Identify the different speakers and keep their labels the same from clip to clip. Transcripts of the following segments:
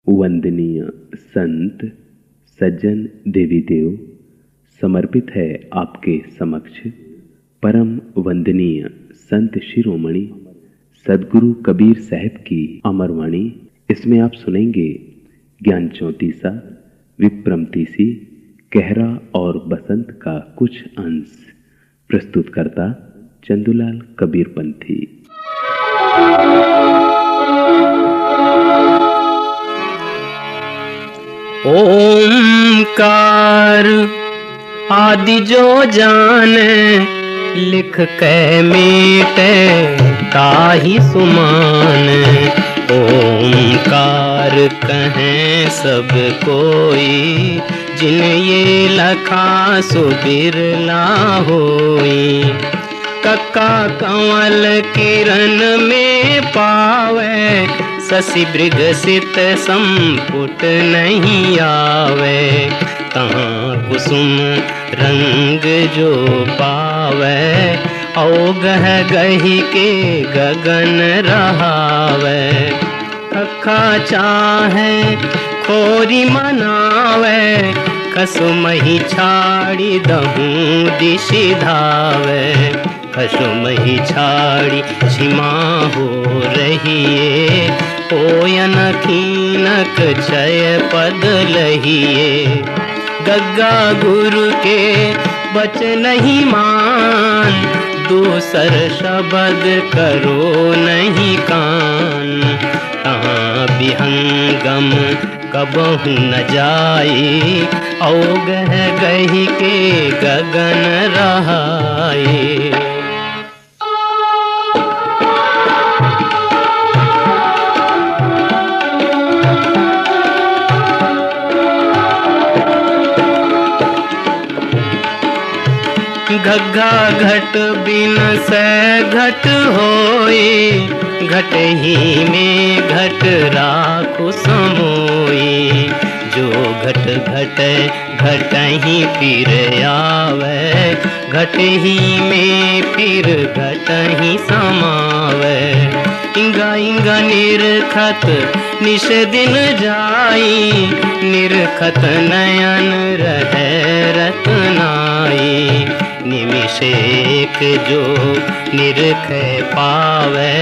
Speaker 1: वंदनीय संत सज्जन देवी देव, समर्पित है आपके समक्ष परम वंदनीय संत शिरोमणि सदगुरु कबीर साहब की अमरवाणी। इसमें आप सुनेंगे ज्ञान चौतीसा, विप्रमतीसी, कहरा और बसंत का कुछ अंश। प्रस्तुतकर्ता चंदूलाल कबीरपंथी।
Speaker 2: ओंकार आदि जो जाने, लिख के मेटे ताहि सुमान। ओंकार कहें सब कोई, जिन ये लखा सो बिरला होई। कक्का कंवल किरण में पावे, शशि मृग सित संपुट नहीं आवे। तहाँ कुसुम रंग जो पावे, औगह गही के गगन रहावे। कक्का चाहे खोरी मनावे, कसुमहि छाड़ी दहूँ दिशि धावे। कसुमहि छाड़ी छिमा हो रहिए, कोयन कीनक छय पद लहिए। गग्गा गुरु के बच नहीं मान, दूसर शब्द करो नहीं कान। तहाँ विहंगम कबहु न जाई, औगह गही के गगन रहाए। घग्घा घट बिन से घट होई, घट ही में घट राखु समोई। जो घट घट घट ही फिर आवे, घट ही में फिर घट ही समावे। इंगा इंगा निरखत निश दिन जाई, निरखत नयन रहे रतनाई। निमिष एक जो निरख पावे,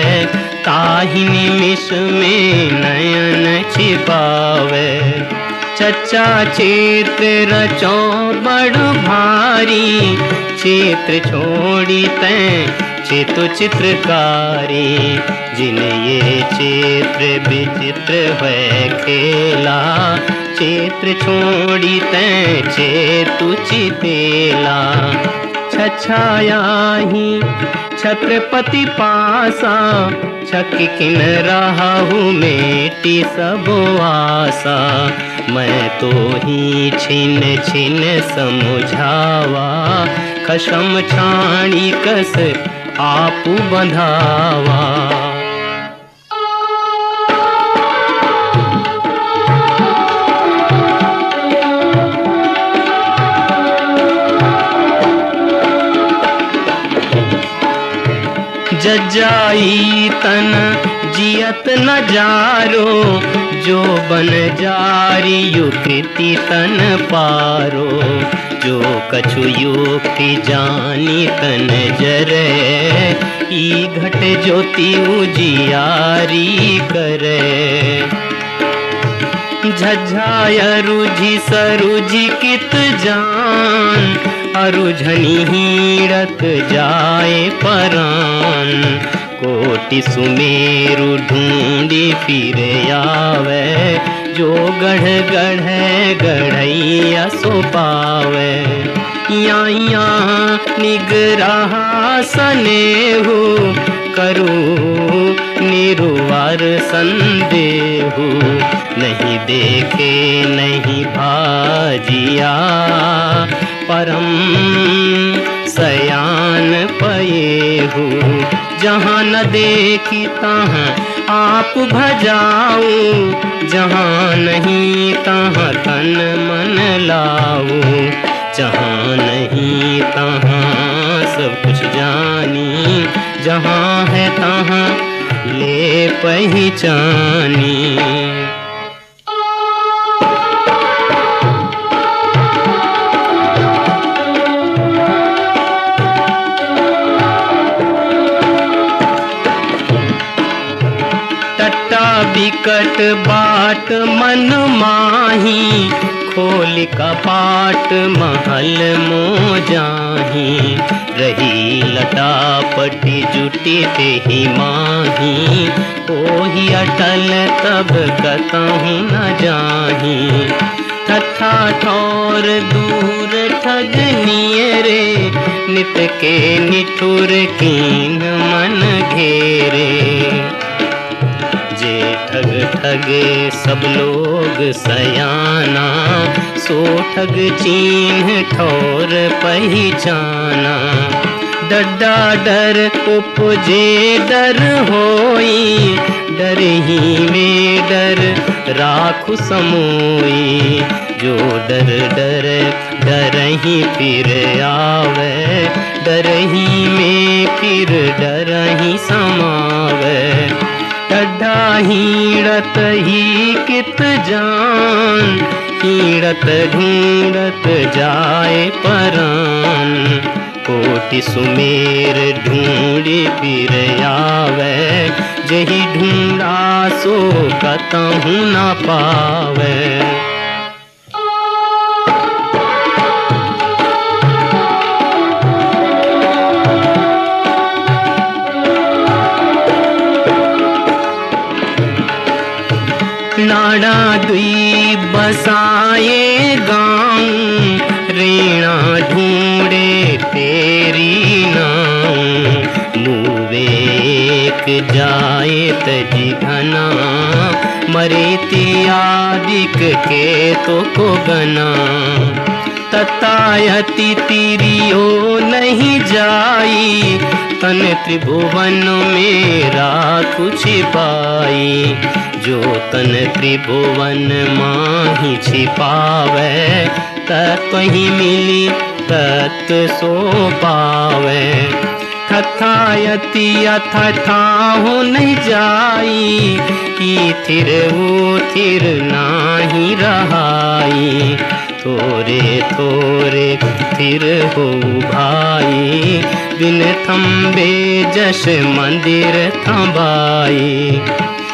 Speaker 2: ताहि निमिष में नयन छिपावे। चच्चा चित्र रचो बड़ भारी, चित्र छोड़ी तैं चितु चित्रकारी। जिन ये चित्र विचित्र है खेला, चित्र छोड़ी तैं चेतु चितेला। छछाया ही छत्रपति पासा, छक किन राहु मेटी सब आसा। मैं तो ही छिन छिन समुझावा, खशम छाणी कस आपु बंधावा। जजाई तन जियत न जारो, जो बन जारी युक्ति तन पारो। जो कछु युक्ति जानी तन जरे, ई घट ज्योति उजियारी करे। झझाय रुझि सरुझि कित जान, अरुझनि हीरत जाए परान। कोटि सुमेरु ढूंढी फिर आवे, जो गढ़ गढ़े गढ़ैया सो पावे। या निगराहा सनेहु, करू निरुवार संदेहु। नहीं देखे नहीं भाजिया, परम सयान पयेहु। जहाँ न देखी तहाँ आप भजाऊं, जहाँ नहीं तहाँ तन मन लाऊं। जहाँ नहीं तहाँ सब कुछ जानी, जहाँ है तहाँ ले पहचानी। बिकट बाट मन माही, खोल कपाट महल मो जाही। रही लटापटी जुटी ते ही माही, ओही अटल तब कतहु न जाही। ठट्ठा ठौर दूर ठगनिय रे, नित के निठुर कीन मन घेरे। जे ठग ठगे सब लोग सयाना, सो ठग चिन्ह ठौर पहचाना। डड्डा डर उपजे डर होई, डर ही में डर राखु समोई। जो डर डर डर ही फिर आवे, डर ही में फिर डर ही समावे। डड्डा हीड़त ही कित जान, हीड़त ढूंढत जाए परान। कोटि सुमेर ढूंढी फिर आवे, जही ढूंढा सो कतहु न पावे। नाड़ा दुई बसाए गाँव, रेणा ढूंढे तेरी नाम। मुवे एक जाए तजी घना, मरे त्यादिक के तो को गना। ततायति तिरियो नहीं जाई, तन त्रिभुवन में राखु छिपाई। जो तन त्रिभुवन माही छिपावे, तत्व ही मिली तत्व सो पावे। थथायति अथथा हो नहीं जाई, की थिर वो थिर नाही रहाई। थोरे थोरे थिर हो भाई, बिन थम्बे जश मंदिर थम्बाई।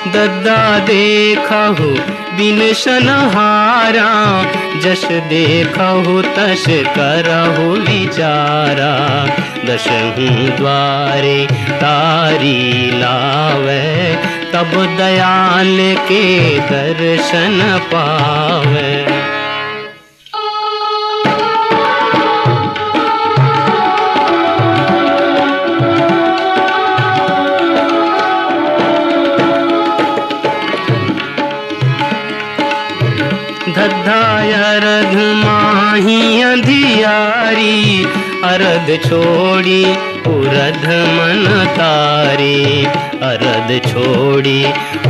Speaker 2: दद्दा देखहु बिन शनहारा, जश देखहु तश करहु विचारा। दशहु द्वारे तारी लावे, तब दयाल के दर्शन पावे। धद्धाय अरध माही अंधियारी, अरध छोड़ी उरध मन तारी। अरध छोड़ी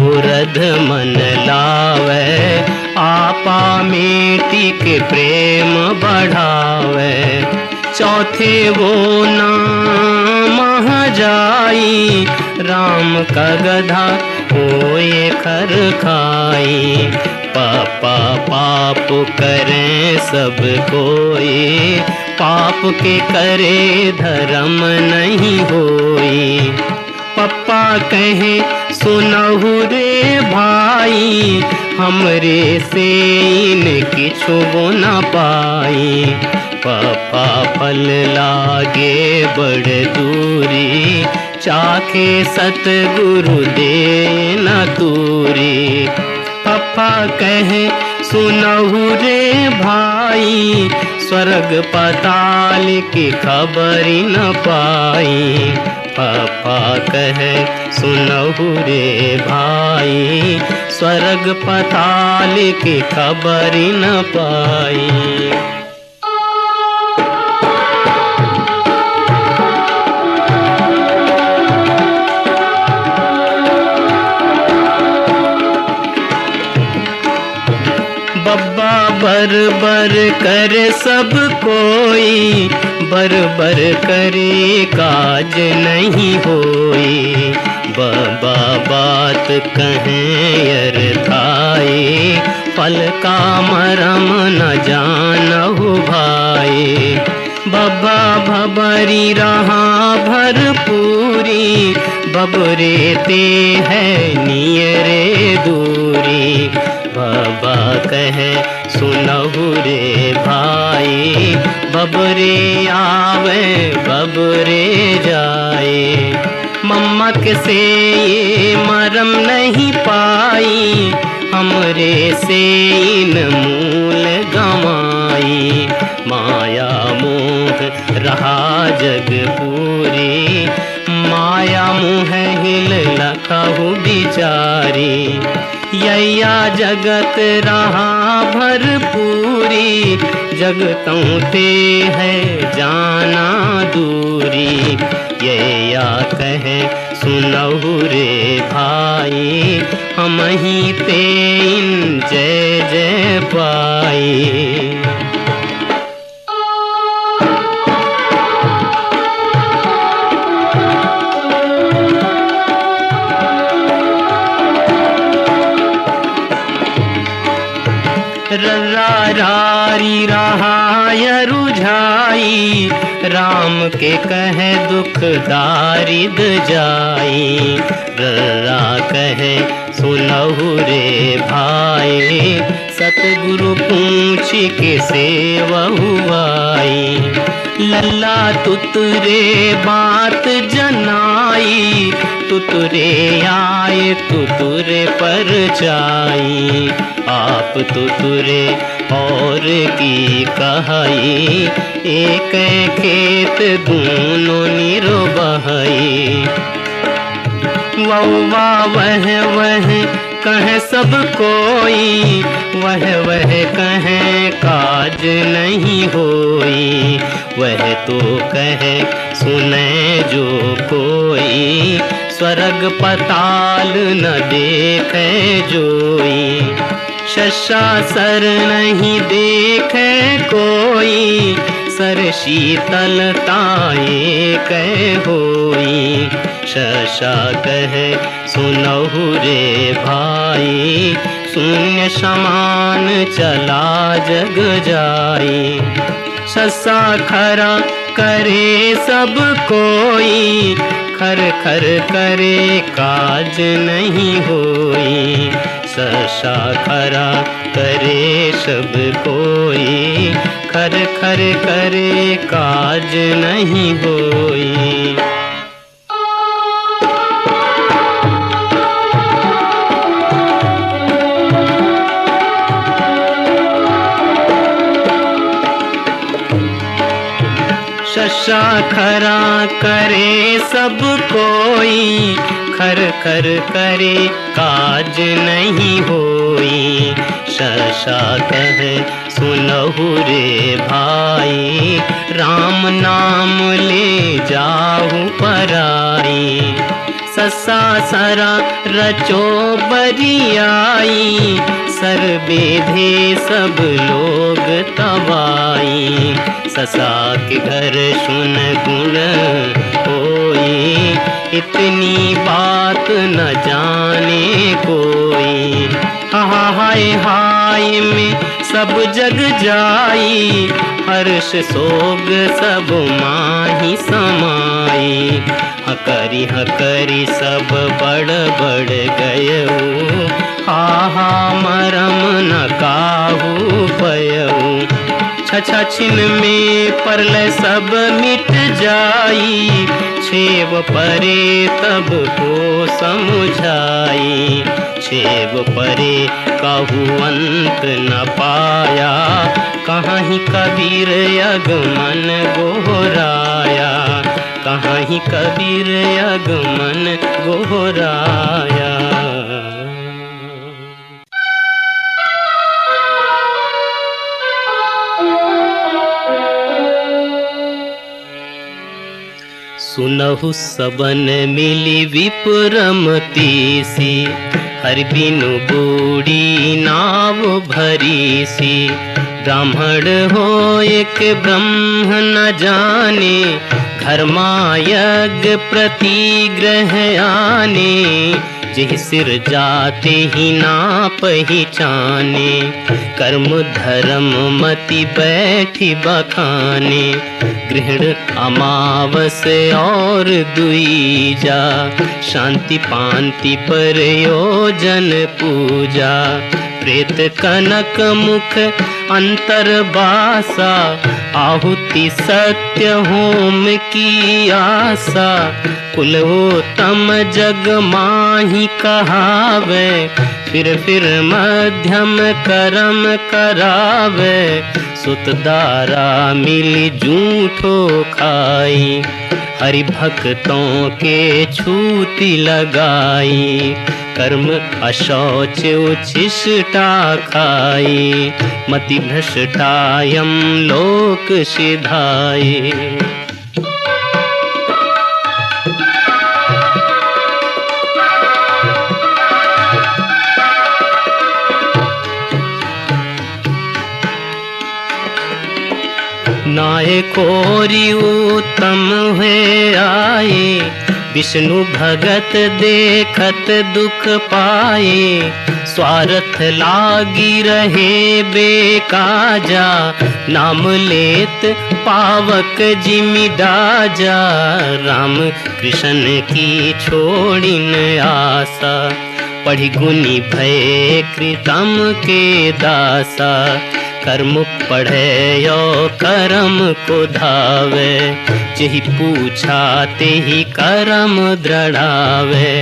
Speaker 2: उरध मन लावे, आपा मेटी के प्रेम बढ़ावे। चौथे वो नाम जाई, राम का गधा होए खर खाई। पापा पाप करें सब कोई, पाप के करे धर्म नहीं होई। पप्पा कहे सुनहु रे भाई, हमरे से इन किछु न पाई। पप्पा फल लागे बड़ दूरी, चाखे सतगुरु दे न दूरी। पप्पा कहे सुनहु रे भाई, स्वर्ग पाताल की खबर न पाई। पप्पा कहे सुनहु रे भाई, स्वर्ग पाताल की खबर न पाई। बब्बा बर बर कर सब कोई, बर बर करे काज नहीं होई। बब्बा बात कहें अर्थाई, फल का मरम न जानहु भाई। बब्बा भबरी रहा भरपूर, पूरी, बबरे ते है नियरे दूरी। बाबा कहे सुनहु रे भाई, बबरे आवे बबरे जाए। मम्मा के से ये मरम नहीं पाई, हमरे से इन मूल गमाई। माया मोह रहा जग पूरी, माया मोह हिल लखहु बिचारी। यया जगत रहा भरपूरी, जगतों ते है जाना दूरी। यया कहे सुनहु रे भाई, हम ही ते इन जय जय पाई। रारी रहाय रुझाई, राम के कहे दुख दारिद जाई। ररा कहे सुनहु रे भाई, सतगुरु पूछ के सेवहु आई। लल्ला तुतरे बात जनाई, तुतरे आए तुतरे पर जाई। आप तुतरे और की कहाई, एक खेत दूनों निरोबहाई। वह वह कहे सब कोई, वह कहे काज नहीं होई। वह तो कहे सुने जो कोई, स्वर्ग पताल न देखे जोई। शशा सर नहीं देखे कोई, सर शीतलताए कह होई। शशा कहे सुनहु रे भाई, शून्य समान चला जग जाई। शशा खरा करे सब कोई, खर खर करे काज नहीं होई। शशा खरा करे सब कोई, खर खर करे काज नहीं होई। शशा खरा करे सब कोई, खर खर करे काज नहीं होई। शशा कहे सुनहु रे भाई, राम नाम ले जाहु पराई। ससा सरा रचो बरियाई, सर बेधे सब लोग तबाई। ससा के घर सुन गुण होई, इतनी बात न जाने कोई। हाय हाय में सब जग जाई, हर्ष सोग सब माही समाई। हकरी सब बड़ बड़ गयऊ, हा मरम न काहू पयऊ। छछा छिन में परलय सब मिट जाई, छेव परे तब को समुझाई। छेव परे कहू अंत न पाया, कहाँ ही कबीर अगमन गोहराया। कहाँ ही कबीर अगमन गोहराया। सुनहु सबन मिली विपुरमती सी, हर बिनु बूढ़ी नाव भरी सी। ब्राह्मण हो एक ब्रह्म न जाने, घर यज्ञ प्रतिग्रह आने। जेहि सिर जाते ही ना पहचाने, कर्म धर्म मति बैठी बखाने। ग्रहण अमावस और दुईजा, शांति पांति प्रयोजन पूजा। प्रेत कनक मुख अंतर बासा, आहुति सत्य होम की आशा। कुलोत्तम जग माही कहावे, फिर मध्यम करम करावे। सुतदारा मिली जूठो खाई, हरि भक्तों के छूती लगाई। कर्म अशौच उच्छिष्टा खाई, मति भ्रष्टायम लोक सिधाई। नाय कोरी उत्तम हुए आए, विष्णु भगत देखत दुख पाए। स्वार्थ लागी रहे बेकाजा, नाम लेत पावक जिमि डाजा। राम कृष्ण की छोड़िन आशा, पढ़ी गुनी भय कृतम के दासा। कर्म पढ़े यो कर्म को धावे, जेहि पूछा तेहि कर्म दृढ़ावे।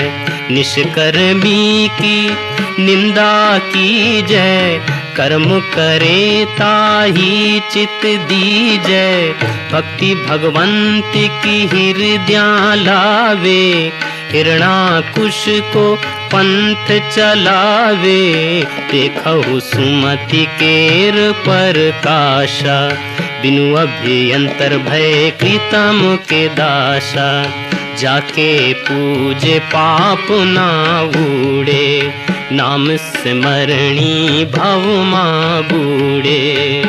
Speaker 2: निष्कर्मी की निंदा की जय, कर्म करे ताहि चित दीजय। भक्ति भगवंत की हृदय लावे, हिरणाकुश को पंथ चलावे। देखहु सुमति केर प्रकाशा, बिनु अभ्यंतर भय कृतम के दासा। जाके पूजे पाप ना बूढ़े, नाम स्मरणी भव माँ बूढ़े।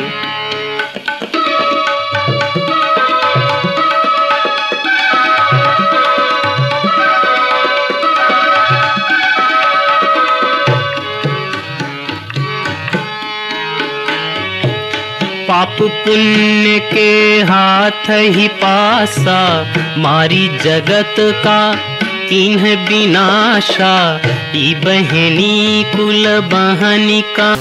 Speaker 2: पाप पुण्य के हाथ ही पासा, मारी जगत का किन्ह विनाशा। ई बहनी कुल बहनी का,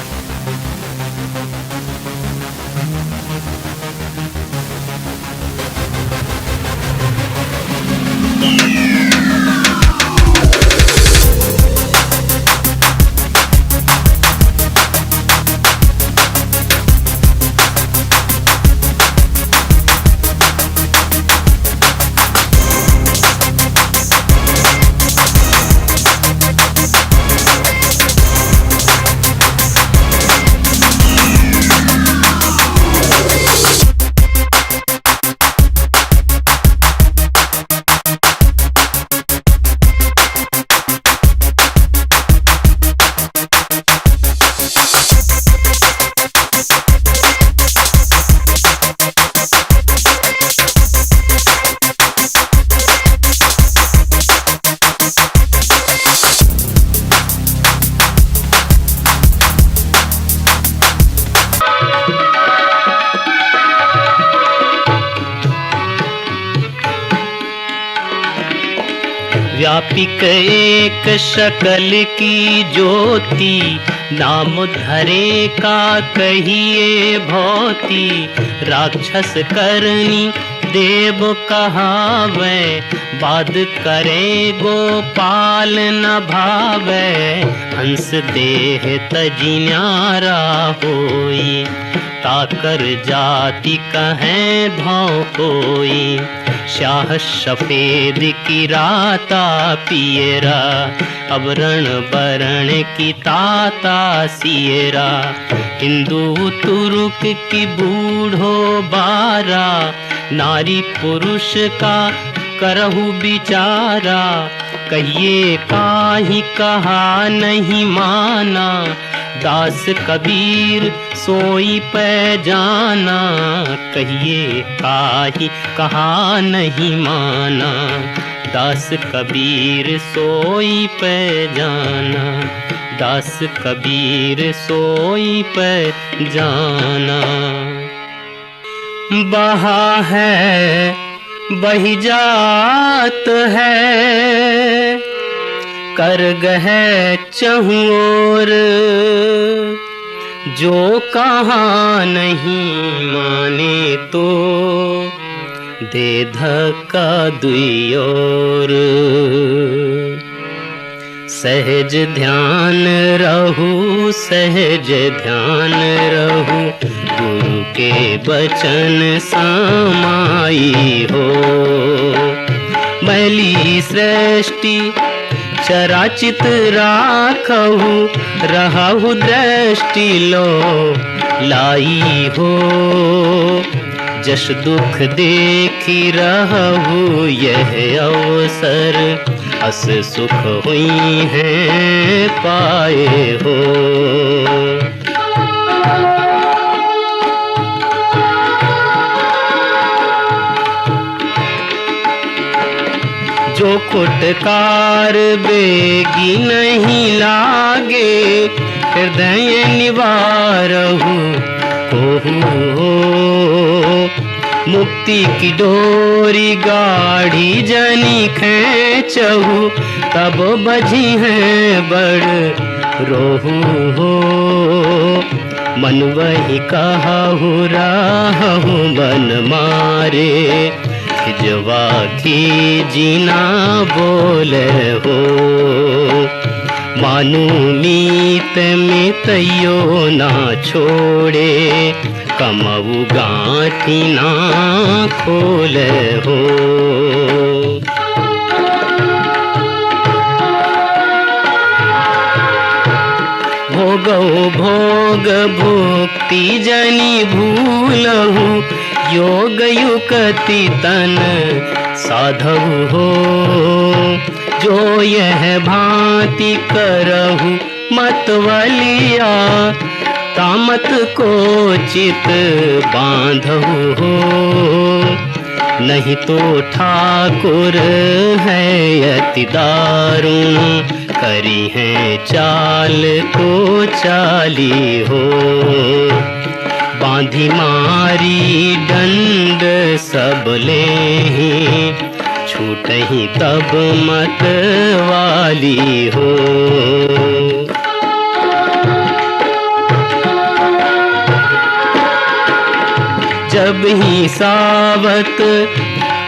Speaker 2: व्यापिक एक शकल की ज्योति, नाम धरे का कहिए भौती। राक्षस करनी देव कहावे, बाद करे गोपाल न भावे। हंस देह तजी न्यारा होई, ताकर जाति कहें धौ कोई। शाह सफेद की राता पियरा, अब रण बरण की ताता सियरा। हिंदू तुर्क की बूढ़ो बारा, नारी पुरुष का करहु बिचारा। कहिए काहि कहा नहीं माना, दास कबीर सोई पे जाना। कहिए काहि कहा नहीं माना, दास कबीर सोई पे जाना, दास कबीर सोई पे जाना। बहा है बही जात है, कर गहे चहुँ ओर, जो कहा नहीं माने तो दे धक्का दुई ओर। सहज ध्यान रहू, सहज ध्यान रहू, गुरु के बचन समाई हो। मैली सृष्टि चराचित राखहु, रहहु दृष्टि लो लाई हो। जस दुख देखी रहहु यह अवसर, अस सुख हुई हैं पाए हो। जो खुटकार बेगी नहीं लागे, हृदय निवारहु हो। मुक्ति की डोरी गाढ़ी जनी खेचहु, तब बजी है बड़ रोहू हो। मन वही कहहु रहहु मन मारे, खिजवा खीजिना बोले हो। मानु मीत में तैयो ना छोड़े, कमऊ गाँठी ना खोले हो। भोगो भोग भुक्ति जनी भूलहु, योग युक्ति तन साधहु हो। जो यह भांति करहु मतवलिया, तामत को चित बांधहु हो। नहीं तो ठाकुर है अति दारुण, करी है चाल को चाली हो। बांधी मारी दंड सब लेहि, छूटहि तब मत वाली हो। जब ही सावत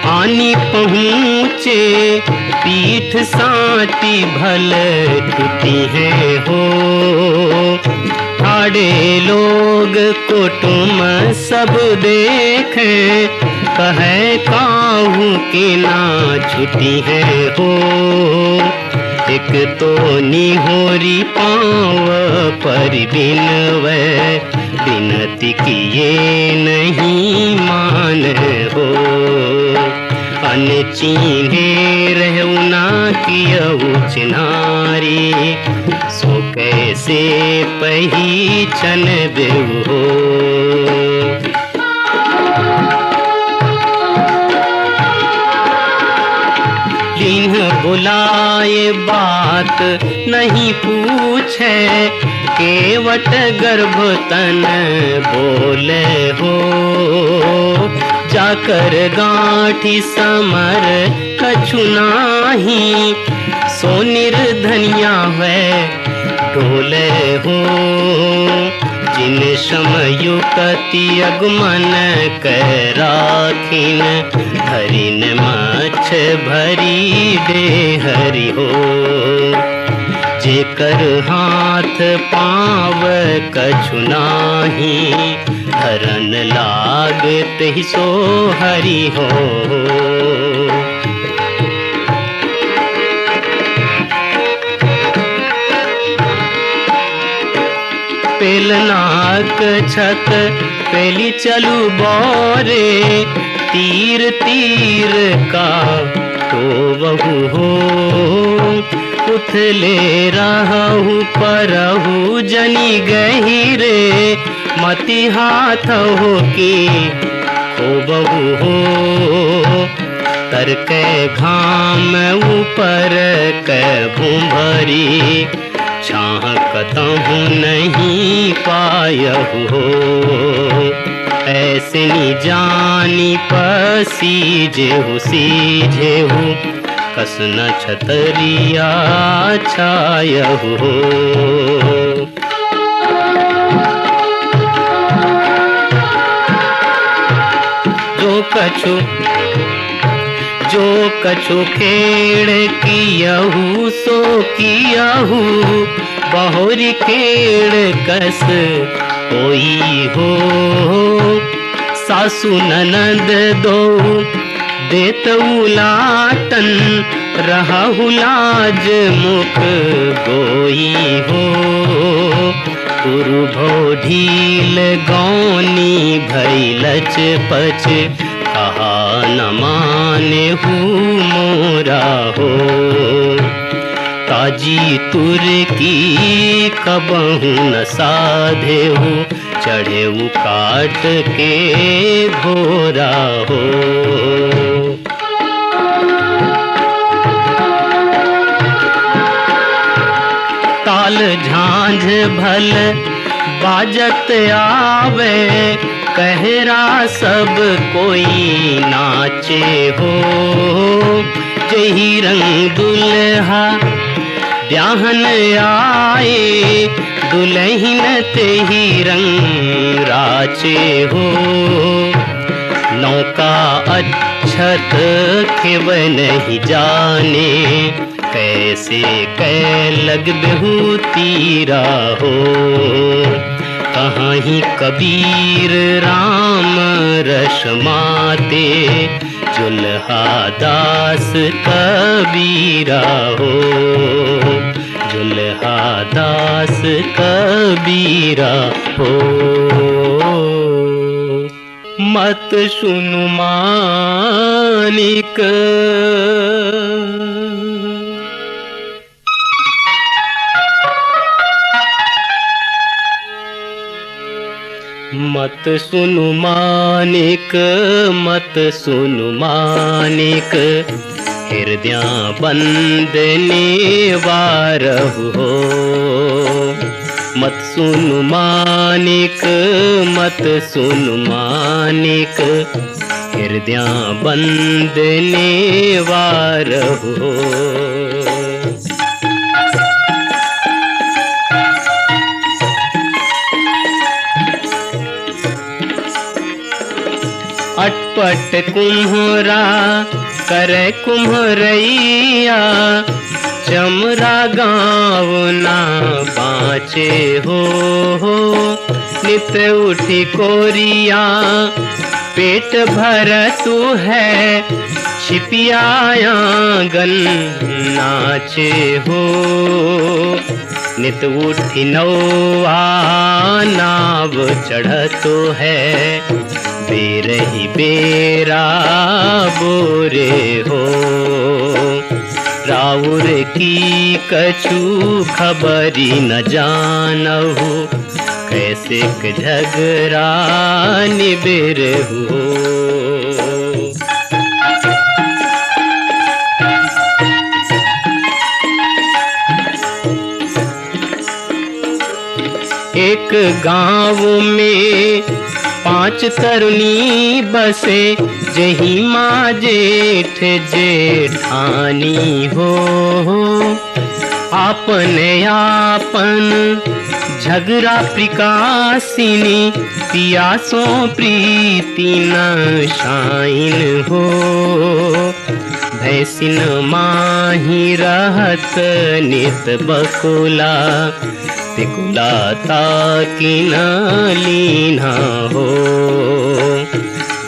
Speaker 2: आनी पहुँचे, पीठ साटी भल टूटी है हो। आड़े लोग कुटुम सब देखें, कहे काहू के ना छुटी है हो। एक तो निहोरी पाँव पर बिनवे, बिनती किए नहीं मान हो। अनचीन्हे रहु ना कियहु चिन्हारी, सो कैसे पहिचन देहु हो। लीन्ह बुलाए बात नहीं पूछे, केवट गर्भ तन बोले हो। जाकर गांठी समर कछु नाही, सो निर्धनिया है डोले हो। जिन समयुक्ति अगमन कर राखिन, हरिन मछ भरी दे हरि हो। जेकर हाथ पाँव कछु नाही, हरन लागत ही सो हरि हो। पेलनाक छत पेली चलू बोरे, तीर तीर का तो बहु हो। उथले रहु परहु जनी गहिरे, मति हाथ हो की हो बहु हो। तर के घाम ऊपर के भूभरी छाह कतहु नहीं पायहु हो। ऐसे नी जानी पसीजेहु सीझेहु कस न छतरिया छायहु हो। जो कछु खेड़ कियहु सो कियहु बहुरी खेड़ कस कोई हो। सासु ननद दो देत उलाटन रहु लाज मुख गोई हो। पुरभो ढील गौनी भई लच पच कहा न माने हूँ मोरा हो। काजी तुर की कबहू न साधे हूँ चढ़े काट के घोरा हो। ताल झांझ भल बाजत आवे कहरा सब कोई नाचे हो। जही रंग दुल्हा ब्याहन आए दुल्हन तेही रंग राचे हो। नौका अच्छत खेव नहीं जाने कैसे कै लग बेहू तीरा हो। कहाँ ही कबीर राम रस माते जुल्हा दास कबीरा हो। जुल्हा दास कबीरा हो। मत सुनु मानिक मत सुनु मानिक मत सुनु मानिक हृदय बंदने वारहु हो। मत सुनु मानिक मत सुनु मानिक हृदय बंदने वारहु हो। अटपट कुम्हरा करे कुम्हरैया चमरा गाँव ना बाँचे हो। नित उठी कोरिया पेट भर तू है छिपियाया गन नाचे हो। नित उठी नौआ नाव चढ़तो है बेरही बेरा बोरे हो। राउर की कछु खबरी न जानहु कैसे के झगड़ा निबेरहु। एक गाँव में 5 तरुणी बसे जही माँ जेठ जेठानी हो। आपने आपन झगड़ा प्रकाशिनी पियासों प्रीति न शाइन हो। भैसिन माही रहत नित बकुला तिकुला ताकि न लीना हो।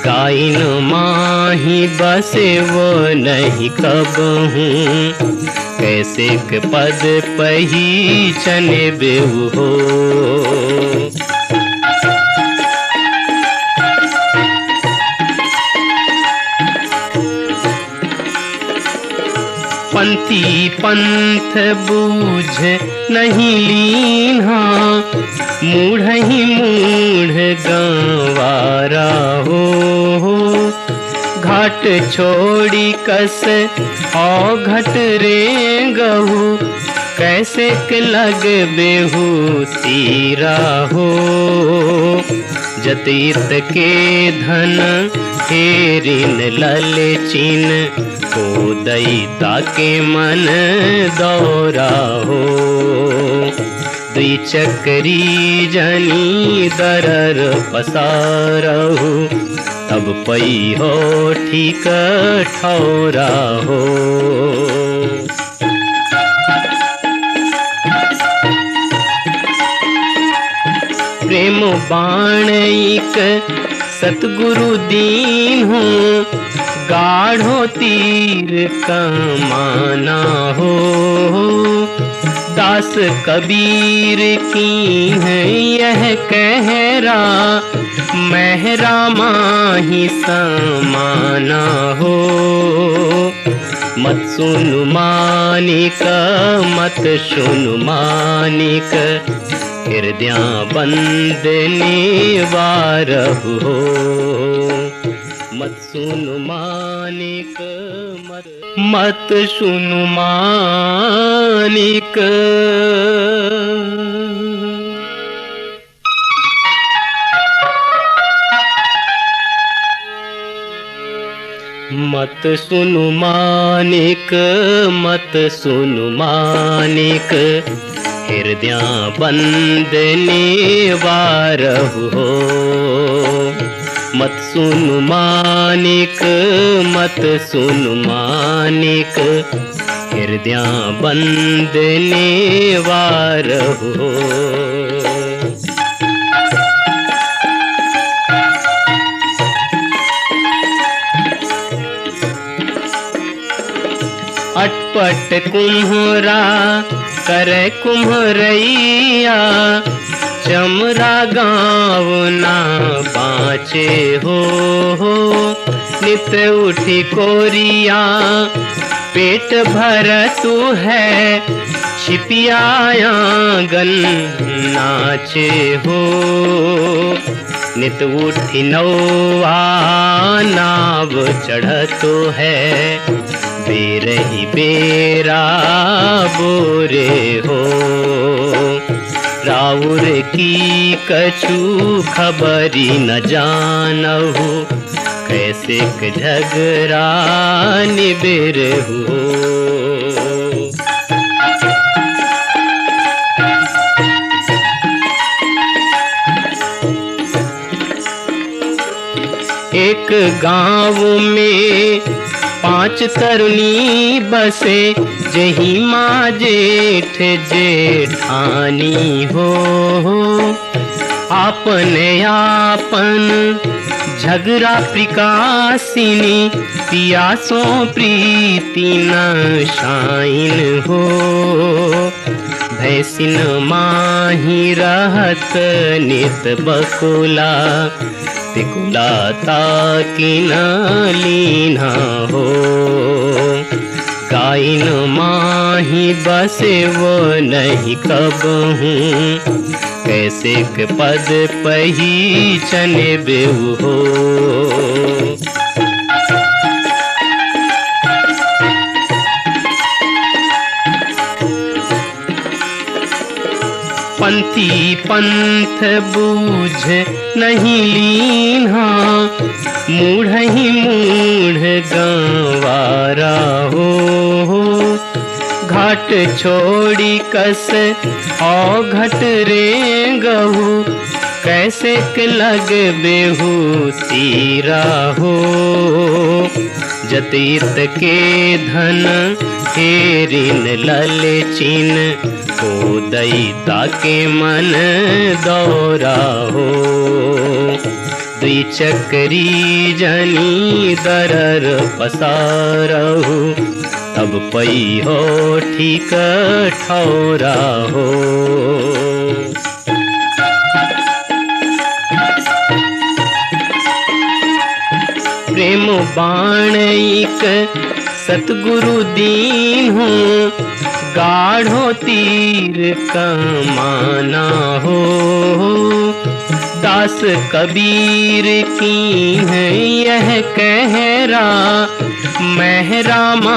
Speaker 2: गाइन माही बसे वो नहीं कबहूँ कैसे के पद पहिचन बेहू हो। पंथी पंथ बूझ नहीं लीन्हा मूढ़ ही मूढ़ गंवारा हो। घाट घाट छोड़ी कस औ घट रे गहू, कैसे के लग बेहू तीरा हो। जतीत के धन हेरिन ललचिन, को दैता के मन दौरा हो। द्विचक्री जनी दरर पसारहु, तब पई हो ठीक ठौरा हो। प्रेम बाण एक सतगुरु दीन हो, गाढ़ो तीर कमाना हो। दास कबीर की है यह कहरा, महरा माही समाना हो। मत सुनु मानिक मत सुनु मानिक, हृदय बंद निवारहु हो। मत सुनु मानिक मत सुनु मानिक। मत सुनु मानिक मत सुनु मानिक, हृदय बंद निवारहु हो। मत सुनु मानिक मत सुनु मानिक, हृदय बंद निवारहु हो। अटपट कुम्हरा करे कुम्हरैया, चमरा गाँव ना बाँचे हो। नित उठी कोरिया पेट भर तू है, छिपियाया गन नाचे हो। नित उठी नौआ नाव चढ़तो है, बेरही बेरा बोरे हो। राउर की कछु खबरी न जानहु, कैसे क झगड़ा निबेरहु। एक गाँव में 5 तरुणी बसे, जही माँ जेठ जेठानी हो। आपने आपन झगड़ा प्रकाशिनी, पियासों प्रीति न शाइन हो। भैसिन माही रहत नित बकुला, तिकुला ताकि न लीना हो। गाइन माही बसे वो नहीं कबहूँ, कैसे के पद पहिचन बेहू हो। पंथी पंथ बूझ नहीं लीन्हा, मूढ़ ही मूढ़ गंवारा हो। घाट छोड़ी कस औ घट रे गहू, कैसे के लग बेहू तीरा हो। जतीत के धन हेरिन ललचिन, को दैता के मन दौरा हो। द्विचक्री जनी दरर पसारहु, तब पई हो ठीक ठौरा हो। प्रेम बाण एक सतगुरु दीन हो, गाढ़ो तीर कमाना हो। दास कबीर की है यह कहरा, मैं रामा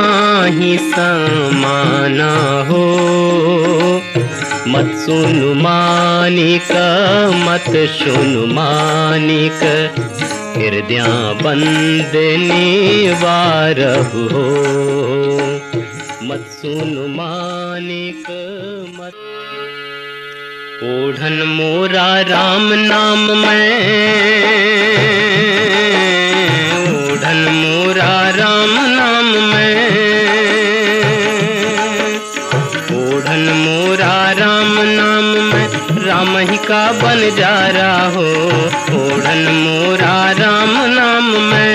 Speaker 2: ही समाना हो। मत सुनु मानिक मत सुनु मानिक, हृदय बंद निवार हो। मत सुनु मानिक मत। ओढ़न मोरा राम नाम में, ओढ़न मोरा राम नाम में, ओढ़न मोरा राम नाम में, राम ही का बन जा रहा हो। ओढ़न मोरा राम नाम में।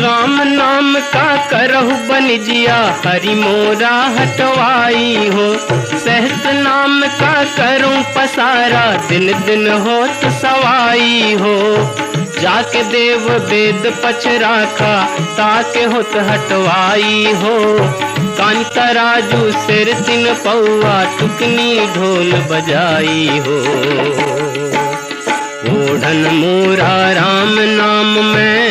Speaker 2: राम नाम का करहु बनिजिया, हरि मोरा हटवाई हो। सहत नाम का करूं पसारा, दिन दिन होत सवाई हो। जाके देव वेद पचराखा, ताके होत हटवाई हो। कान तराजू सिर तिन पौआ, टुकनी ढोल बजाई हो। ओढ़न मोरा राम नाम में,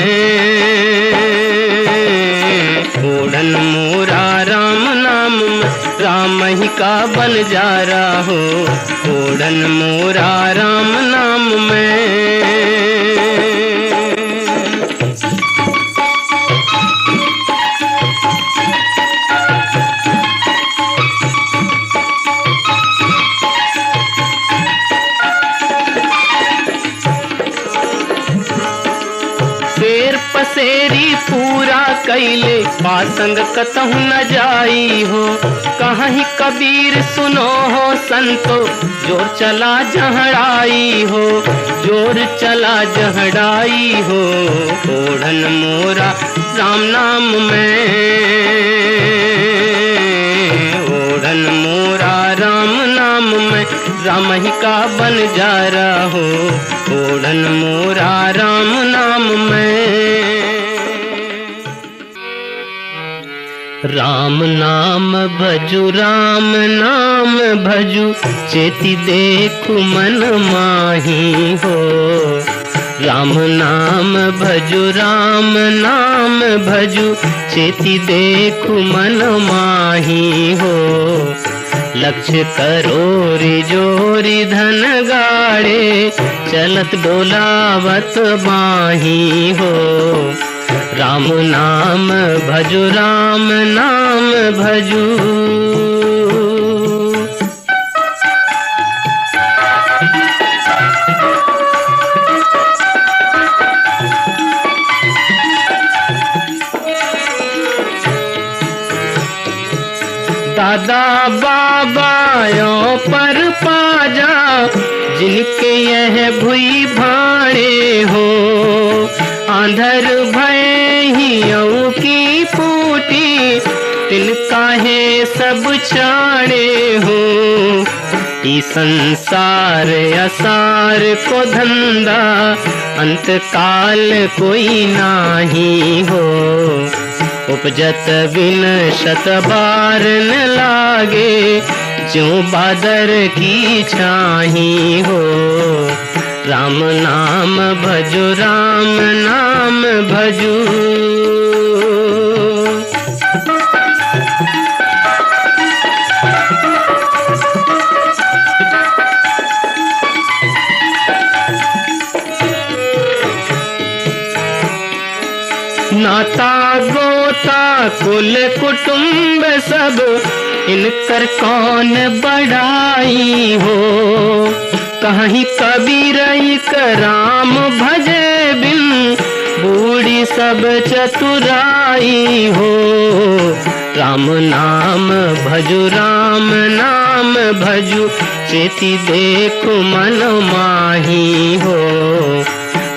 Speaker 2: ओढ़न मोरा राम नाम में, राम ही का बन जा रहा हो। ओढ़न मोरा राम नाम में। पसेरी पूरा कैले, पासंग कतहु न जाई हो। कहीं कबीर सुनो हो संतो, जोर चला जहड़ाई हो। जोर चला जहड़ाई हो। ओढ़न मोरा राम नाम में, ओढ़न मोरा राम नाम में, राम ही का बन जा रहा हो। ओढ़न मोरा राम नाम में। राम नाम भजु राम नाम भजु, चेती देखु मन माही हो। राम नाम भजु राम नाम भजु, चेती देखु मन माही हो। लक्ष्य करोरी जोरी धन गाड़े, चलत डोलावत बाही हो। राम नाम भजु राम नाम भजु। दादा बाबायों पर पाजा, जिनके यह भुई भाड़े हो। आंधर भय हियों की फूटी, तिनका है सब छाड़े हो। ई संसार असार को धंधा, अंत काल कोई नाही हो। उपजत बिन शत बार न लागे, ज्यों बादर की छाही हो। राम नाम भजु राम नाम भजु। नाता गोता कुल कुटुंब सब, इनकर कौन बढ़ाई हो। कहीं कबीर एक राम भजे बिन, बूढ़ी सब चतुराई हो। राम नाम भजु राम नाम भजु, चेती देखो मन माही हो।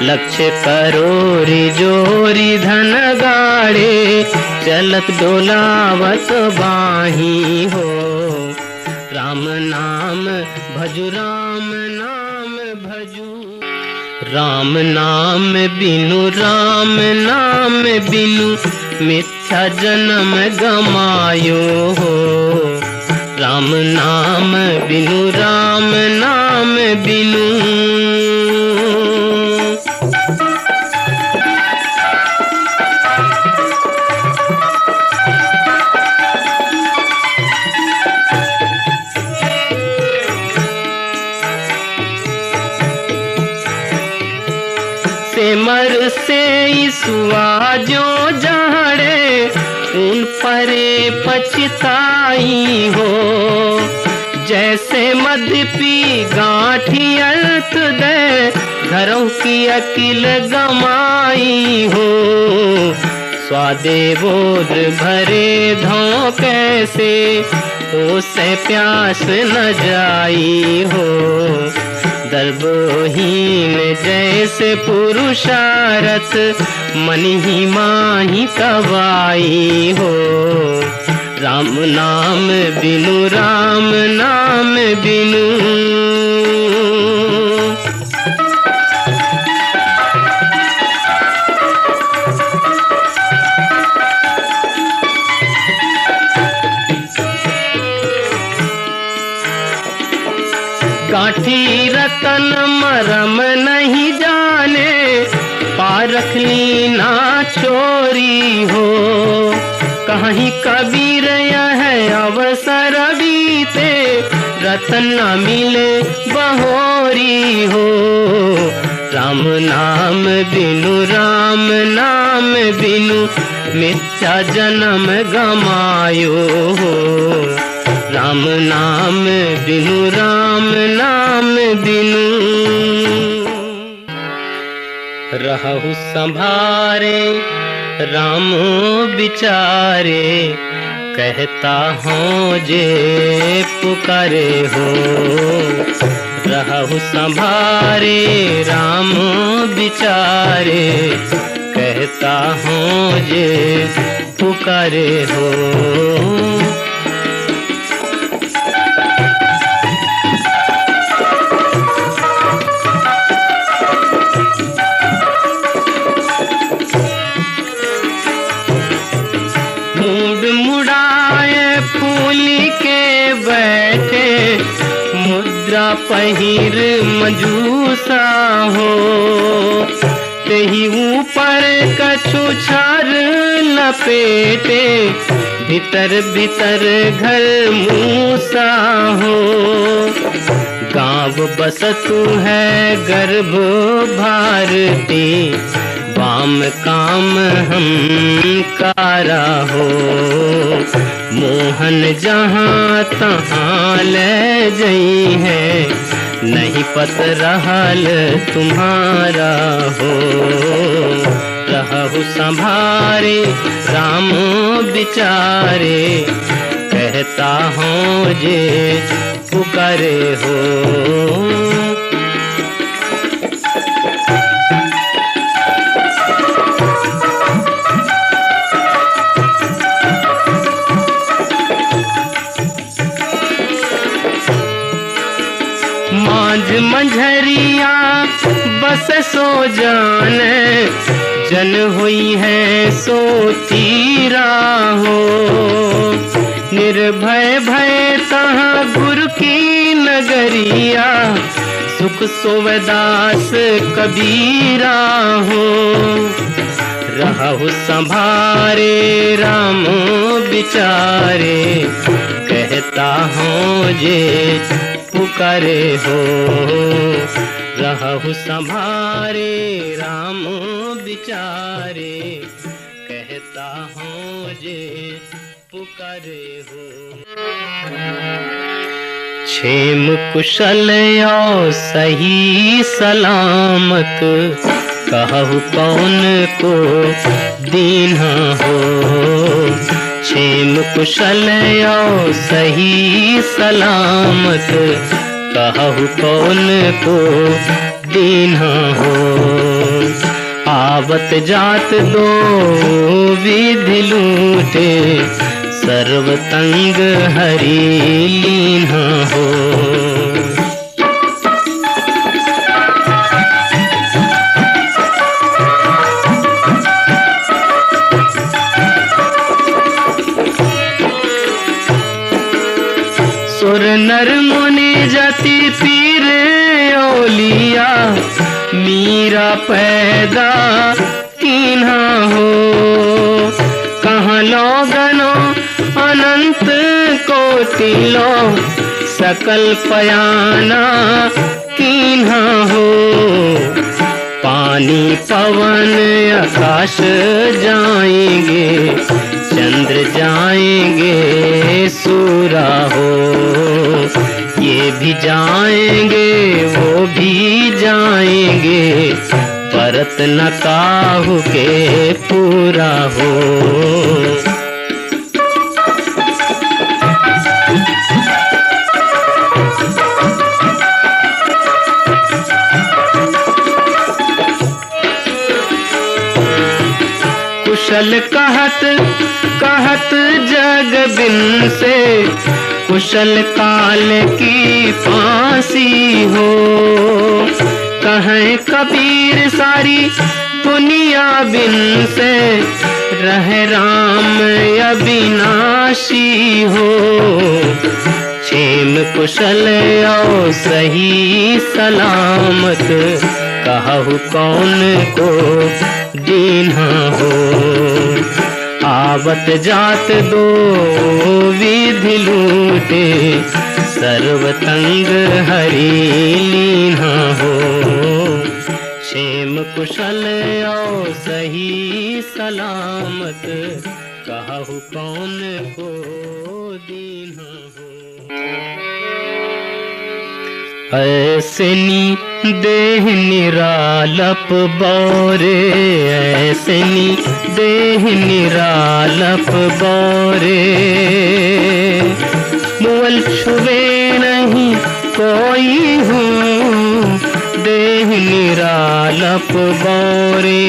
Speaker 2: लक्ष्य करोरी जोरी धन गाड़े, चलत डोलावत बाही हो। राम नाम भजू, राम नाम भजू। राम नाम बिनु, राम नाम बिनु मिथ्या जन्म गमायो हो। राम नाम बिनु, राम नाम बिनु। मर से ईसुआ जो जाड़े, उन परे पछताई हो। जैसे मद पी गांठी अर्थ दे, घरों की अकिल गमाई हो। स्वादे बोध भरे धोखे से, उसे प्यास न जाई हो। दर्बोहीन जैसे पुरुषारथ, मन ही माही तवाई हो। राम नाम बिनु, राम नाम बिनु। गांठी रतन मरम नहीं जाने, पारख ली ना चोरी हो। कहीं कबीर यह अवसर बीते, रतन न मिले बहोरी हो। राम नाम बिनु, राम नाम बिनु मिथ्या जन्म गमायो हो। राम नाम बिनु, राम नाम बिनु। रहु संभारे राम बिचारे, कहता हूँ जे पुकारे हो। रहु संभारे राम बिचारे, कहता हूँ जे पुकारे हो। मुद्रा पहिर मंजूसा हो, तेही ऊपर कछु छार लपेटे, भीतर भीतर घर मूसा हो। गाँव बसतु है गर्भ भारती, वाम काम हम कारा हो। मोहन जहाँ तहाँ ले जई है, नहीं पत रहल तुम्हारा हो। रहु संभारे राम बिचारे, कहता हूँ जे पुकारे हो। मांझ मंझरिया बस सो जाने, जन हुई है सो तीरा हो। निर्भय भय तहाँ गुरु की नगरिया, सुख सोवदास कबीरा हो। रहु संभारे राम बिचारे, कहता हूँ जे पुकारे हो। रहु संभारे राम बिचारे, कहता हूँ जे पुकारे हो। क्षेम कुशल और सही सलामत, कहु कौन को दीन्हा हो। क्षेम कुशल और सही सलामत, कहु कौन को दीन्हा हो। आवत जात दो विधि लूटे, सर्वतंग हरि लीन्हा हो। सुर नर मुनि जति पीर ओलिया मीरा पैदा कीन्हा हो। कहाँ लोगनो अनंत कोटि लो सकल पयाना कीन्हा हो। पानी पवन आकाश जाएंगे चंद्र जाएंगे सूरा हो। ये भी जाएंगे वो भी जाएंगे परत न काहू के पूरा हो। कुशल कहत कहत जग बिन से कुशल काल की फांसी हो। कहें कबीर सारी दुनिया बिन से रह राम अविनाशी हो। क्षेम कुशल और सही सलामत कहु कौन को दीन्हा हो। आवत जात दो विधि लूटे सर्वतंग हरि लीन्हा हो। क्षेम कुशल और सही सलामत कहु कौन को दीन्हा हो। ऐसनी देह निरालप बौरे ऐसनी देह निरालप बौरे। मुअल छुवे नहीं कोई हूँ देह निरालप बौरे।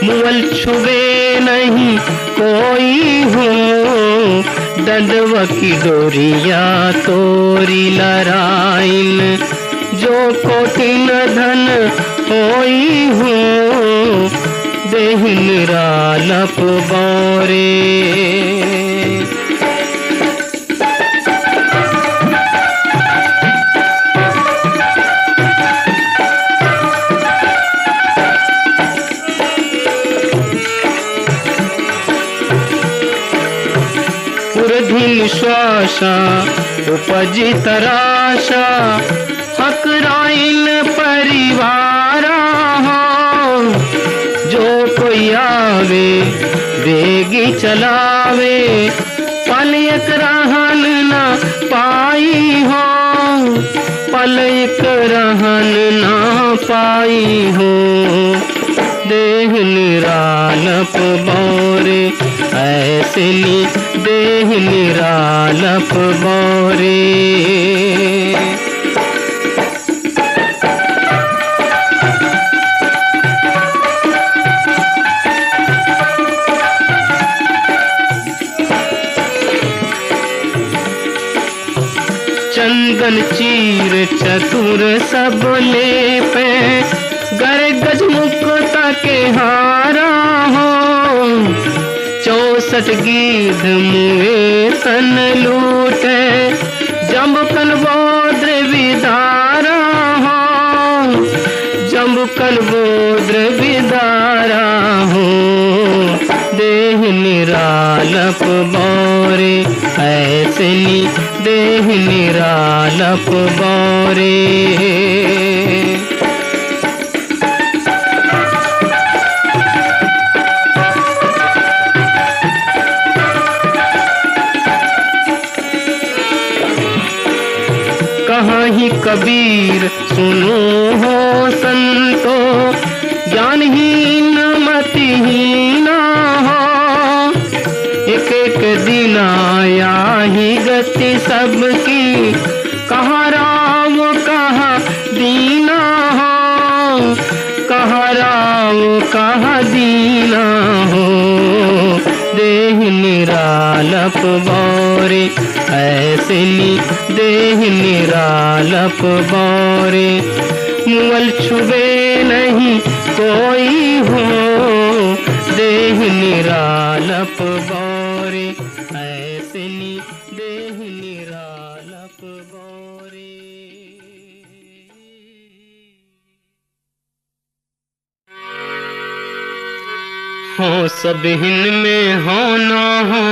Speaker 2: मुअल छुवे नहीं कोई हूँ दंडव की डोरिया तोरी लराइन। जो कोटिन धन होई हूँ देह निरालप बौरे। पुरधीन श्वासा उपजी तराशा हकराइन परिवारा हो। जो कोई आवे बेगी चलावे पल एक रहन न पाई हो। पल एक रहन न पाई हो देह निरालप बौरे। ऐसनी देह निरालप बौरे। चंदन चीर चतुर सब ले पे गर गज मुक्ता के हारा हो। 64 गीध मुए तन लूटे जम्बुकन बोद्र विदारा हो। जम्बुकन बोद्र विदारा हो देह निरालप बौरे। ऐसनी देह निरालप बौरे। कहाँ ही कबीर सुनो हो संतो ज्ञानहीन मतिहीना हो। एक एक दिन आया ही गति सबकी कहाँ राम कहाँ दीना हो। कहाँ राम कहाँ दीना हो देह निरा निरालप बौरे, ऐसे नी देह निरालप बौरे। मुअल छुबे नहीं कोई हो, देह निरालप बौरे, ऐसे नी देह निरालप बौरे। हो सब हिन में हो ना हो,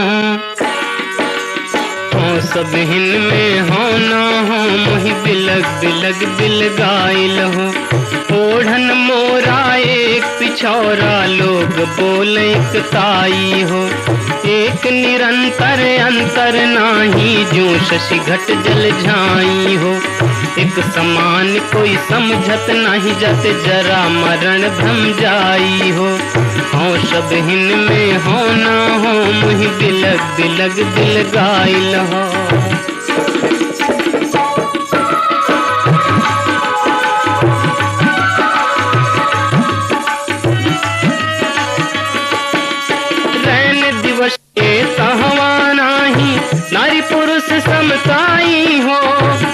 Speaker 2: हो सब हिन में हो ना हो, मोहि बिलग बिलग बिल गाइल हो। ओढ़न मोरा एक पिछौरा, लोग बोले एक ताई हो। एक निरंतर अंतर नाही, जो शशि घट जल झाई हो। एक समान कोई समझत नहीं, जत जरा मरण भ्रम जाई हो। हो सब हिन में हो ना हो, मुहि बिलग बिलग बिल गाइल हो। रैन दिवस के तहवा नाही, नारी पुरुष समताई हो।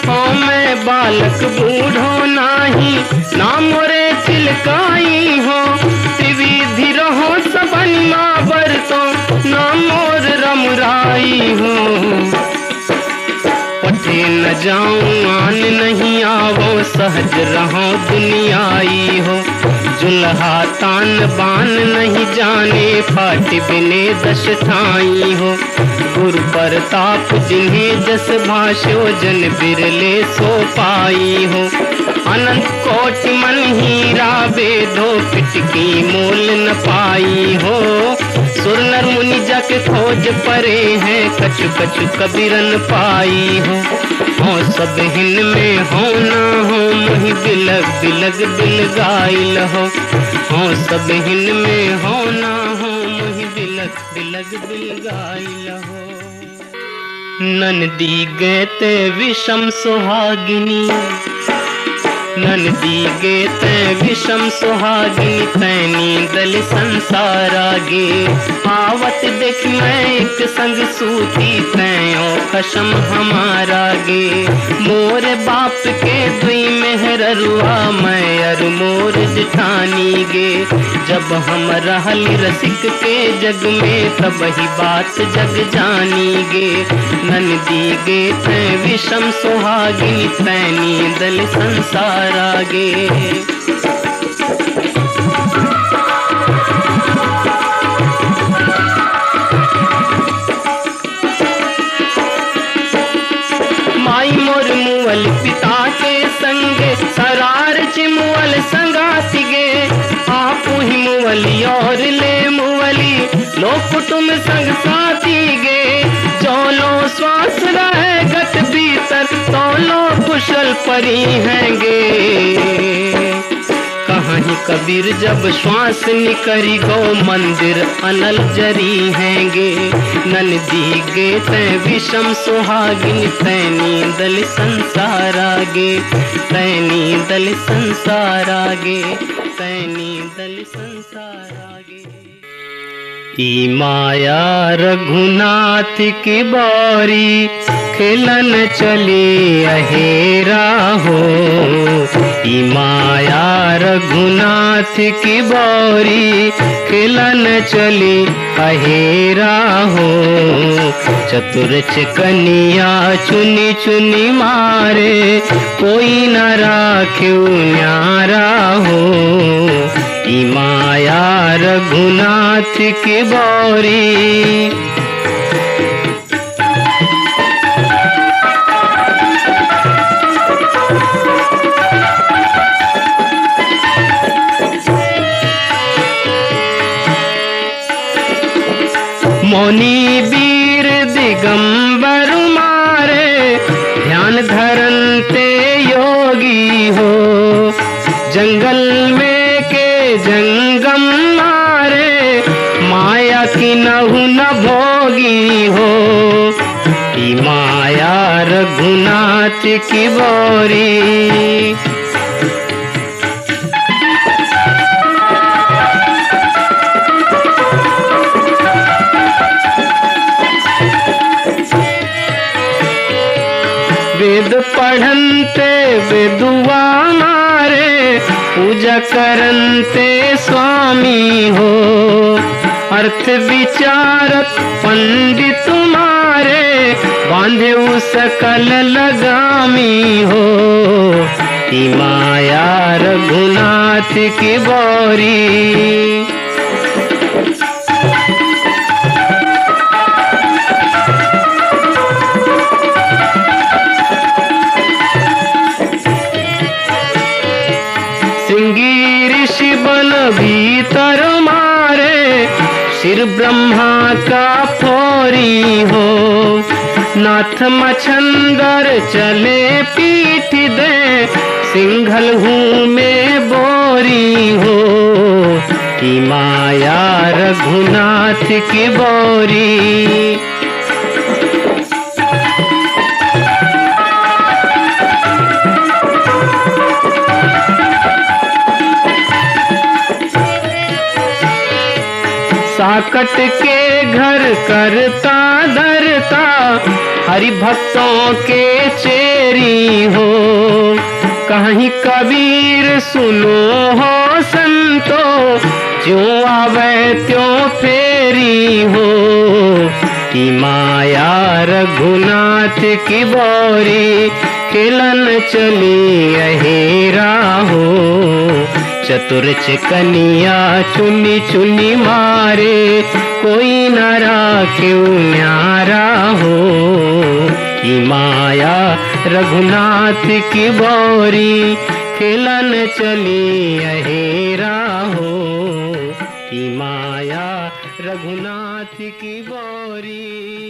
Speaker 2: हो मैं बालक बूढ़ो नाही, ना मोरे चिलकाई हो। त्रिविधि रहो सबन माँ बरतो, ना मोर रमुराई हो। पटे न जाऊं आन नहीं आवो, सहज रहो दुनियाई हो। जुल्हा तान बान नहीं जाने, फाट बिने दश ठाई हो। गुरु प्रताप जिन्हें जस भाष्यो, जन बिरले सो पाई हो। अनंत कोटि मन हीरा बेधो, पिटकी मोल न पाई हो। सुर नर मुनि जाके खोज परे हैं, कछु कछु कबीरन पाई हो। हो सब हिन में हो ना हो, मोहि बिलग बिलग बिल गाइल हो। हो सब हिन में हो ना हो, मोहि बिलग बिलग बिल गाइल हो। ननदी गैते विषम सुहागिनी, ननदी गेते विषम सुहागिनी, तैनी दल संसार आगे। आवत देख मैं एक संग सूती, तैयो खशम हमारा गे। मोर बाप के दुई मेहररुआ, मैं अर मोर जिठानी गे। जब हम रहल रसिक के जग में, तब ही बात जग जानी गे। ननदी गेते विषम सुहागिनी, तैनी दल संसार आगे। माई मोर मुअल पिता के संगे, सरार चिमुअल संगाति गे। आपू ही मुअली और ले मुअली, लो कुटुम संग साथी गे। चलो श्वास रहे गत भीतर, तोलो कुशल परी हैंगे। कहीं कबीर जब श्वास निकरी, गो मंदिर अनल जरी हैंगे। ननदी गे तै विषम सुहागिन, तैनी दल संसार आगे। तैनी दल संसार आगे, तैनी दल संसार आगे। ई माया रघुनाथ की बारी, खेलन चली अहेरा हो। ई माया रघुनाथ की बारी, खेलन चली अहेरा हो। चतुर कनिया चुनी चुनी मारे, कोई न राखे न्यारा हो। ई माया रघुनाथ की बारी। मौनी वीर दिगंबर मारे, ध्यान धरनते योगी हो। जंगल में के जंगम मारे, माया की नहु न भोगी हो। ई माया रघुनाथ की बोरी। पूजा करनते स्वामी हो। अर्थ विचारत पंडित तुम्हारे बांधे सकल लगामी हो। की माया रघुनाथ की बौरी। सिंगी ऋषि बन भीतर मारे सिर ब्रह्मा का फोरी हो। नाथ मछंदर चले पीठ दे सिंघल हूँ में बोरी हो। की माया रघुनाथ की बौरी। साकट के घर करता धरता हरि भक्तों के चेरी हो। कहीं कबीर सुनो हो संतो ज्यों आवे त्यों फेरी हो। की माया रघुनाथ की बौरी। खेलन चली अहेरा हो। चतुर कनिया चुनी चुनी मारे कोई न राखे न्यारा हो। की माया रघुनाथ की बौरी। खेलन चली अहेरा हो। की माया रघुनाथ की बौरी।